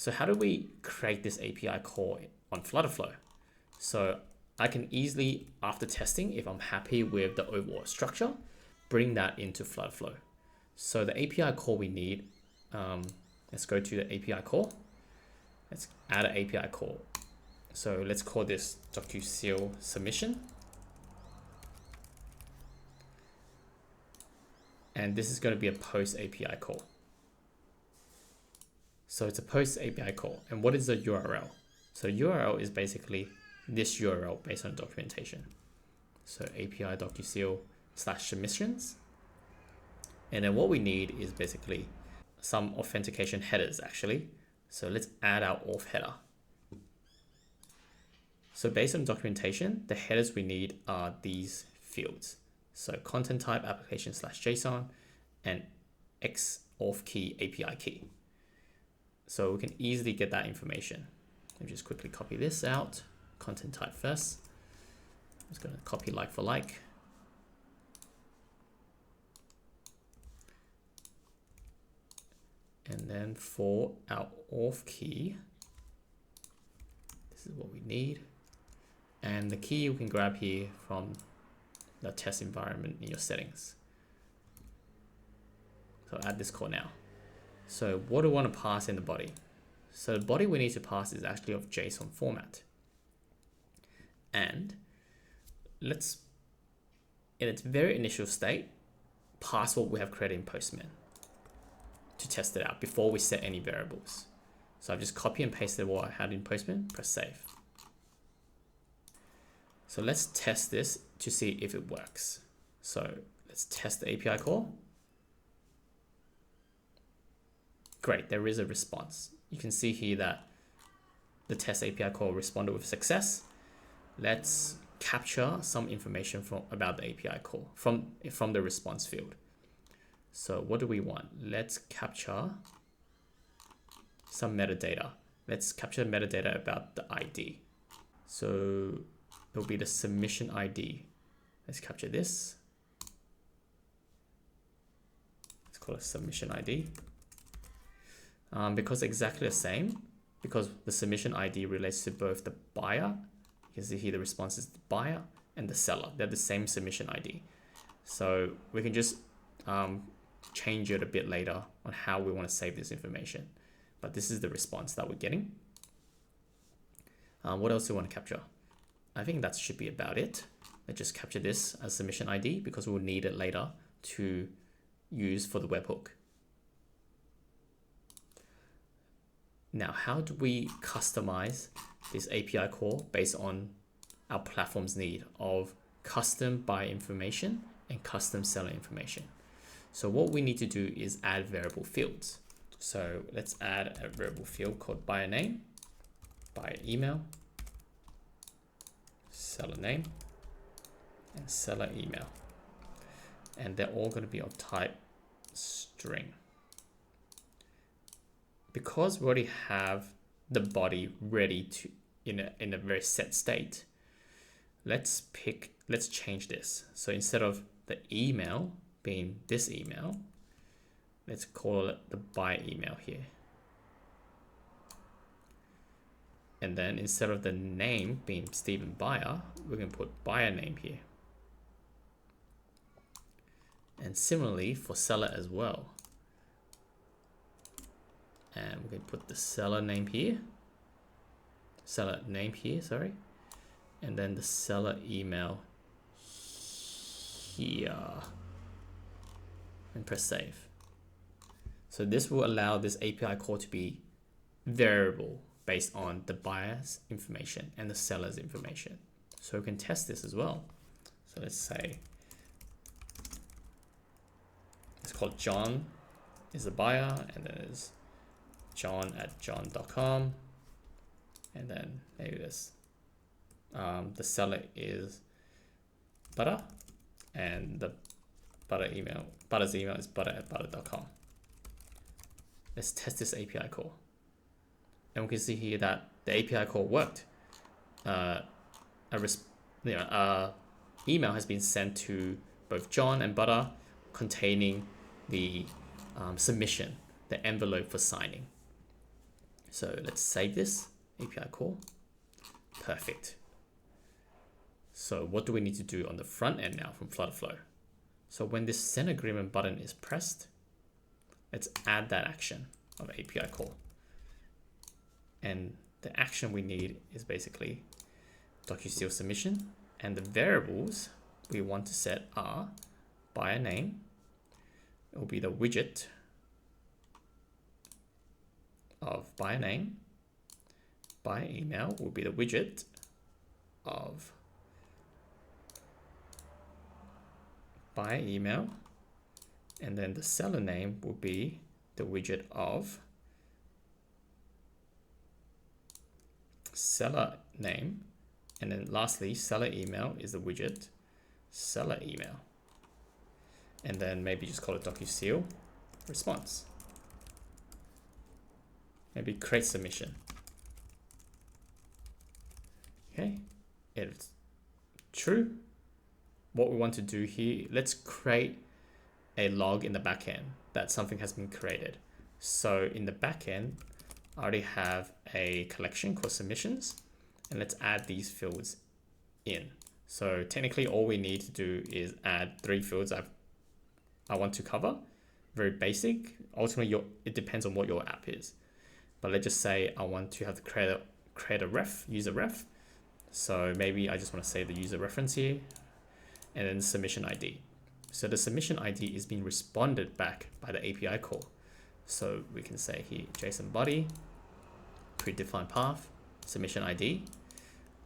So how do we create this API call on FlutterFlow? So I can easily, after testing, if I'm happy with the overall structure, bring that into FlutterFlow. So the API call we need, let's go to the API call. Let's add an API call. So let's call this DocuSeal submission. And this is going to be a post API call. So it's a post API call. And what is the URL? So URL is basically this URL based on documentation. So API DocuSeal /submissions. And then what we need is basically some authentication headers actually. So let's add our auth header. So based on documentation, the headers we need are these fields. So content type, application /JSON, and X auth key, API key. So we can easily get that information. Let me just quickly copy this out. Content type first. I'm just going to copy like for like. And then for our auth key, this is what we need. And the key you can grab here from the test environment in your settings. So add this call now. So what do we want to pass in the body? So the body we need to pass is actually of JSON format. And let's, in its very initial state, pass what we have created in Postman to test it out before we set any variables. So I've just copy and pasted what I had in Postman, press save. So let's test this to see if it works. So let's test the API call. Great, there is a response. You can see here that the test API call responded with success. Let's capture some information about the API call from the response field. So what do we want? Let's capture some metadata. Let's capture metadata about the ID. So it'll be the submission ID. Let's capture this. Let's call it submission ID. Because exactly the same, because the submission ID relates to both the buyer, you can see here the response is the buyer and the seller. They're the same submission ID. So we can just change it a bit later on how we want to save this information. But this is the response that we're getting. What else do we want to capture? I think that should be about it. Let's just capture this as submission ID because we'll need it later to use for the webhook. Now, how do we customize this API call based on our platform's need of custom buyer information and custom seller information? So what we need to do is add variable fields. So let's add a variable field called buyer name, buyer email, seller name, and seller email. And they're all going to be of type string. Because we already have the body ready to in a very set state, let's change this. So instead of the email being this email, let's call it the buyer email here. And then instead of the name being Stephen Buyer, we're going to put buyer name here. And similarly for seller as well. And we're going to put the seller name here. Sorry. And then the seller email here. And press save. So this will allow this API call to be variable based on the buyer's information and the seller's information. So we can test this as well. So let's say, it's called John is the buyer, and then there's john@john.com, and then maybe this the seller is butter, and the butter's email is butter@butter.com. Let's test this API call, and we can see here that the API call worked. Email has been sent to both John and Butter, containing the submission, the envelope for signing. So let's save this API call. Perfect. So what do we need to do on the front end now from FlutterFlow? So when this send agreement button is pressed, let's add that action of API call. And the action we need is basically DocuSeal submission, and the variables we want to set are buyer name. It will be the widget of buyer name. Buyer email will be the widget of buyer email, and then the seller name will be the widget of seller name, and then lastly seller email is the widget seller email, and then maybe just call it DocuSeal response. Maybe create submission. Okay, it's true. What we want to do here, let's create a log in the backend that something has been created. So in the backend, I already have a collection called submissions, and let's add these fields in. So technically all we need to do is add 3 fields I want to cover. Very basic. Ultimately, it depends on what your app is. But let's just say I want to have to create a ref, user ref. So maybe I just want to say the user reference here, and then submission ID. So the submission ID is being responded back by the API call. So we can say here, JSON body, predefined path, submission ID.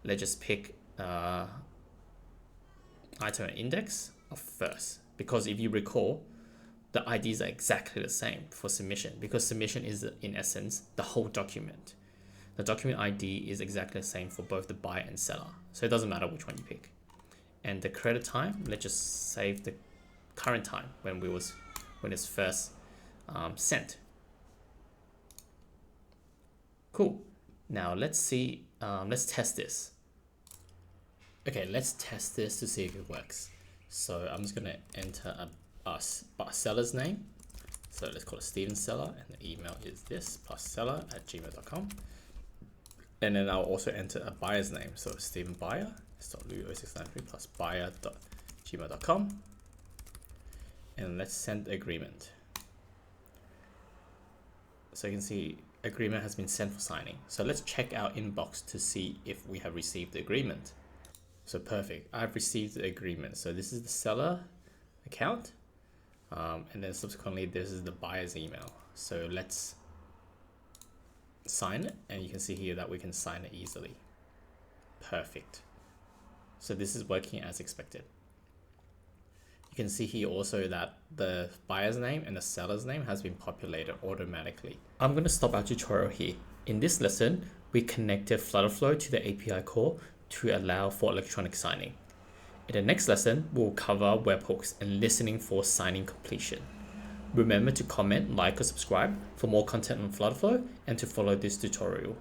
Let's just pick item and index of first, because if you recall, the IDs are exactly the same for submission, because submission is in essence the whole document. The document ID is exactly the same for both the buyer and seller, so it doesn't matter which one you pick. And the credit time, let's just save the current time when it's first sent. Cool. Now let's see. Let's test this. Okay, let's test this to see if it works. So I'm just gonna enter a seller's name. So let's call it Steven Seller, and the email is this plus seller@gmail.com. And then I'll also enter a buyer's name. So Steven Buyer, .lu0693 plus buyer.gmail.com. And let's send the agreement. So you can see agreement has been sent for signing. So let's check our inbox to see if we have received the agreement. So perfect, I've received the agreement. So this is the seller account. And then subsequently, this is the buyer's email. So let's sign it, and you can see here that we can sign it easily. Perfect. So this is working as expected. You can see here also that the buyer's name and the seller's name has been populated automatically. I'm going to stop our tutorial here. In this lesson, we connected FlutterFlow to the API call to allow for electronic signing. In the next lesson, we'll cover webhooks and listening for signing completion. Remember to comment, like, or subscribe for more content on FlutterFlow and to follow this tutorial.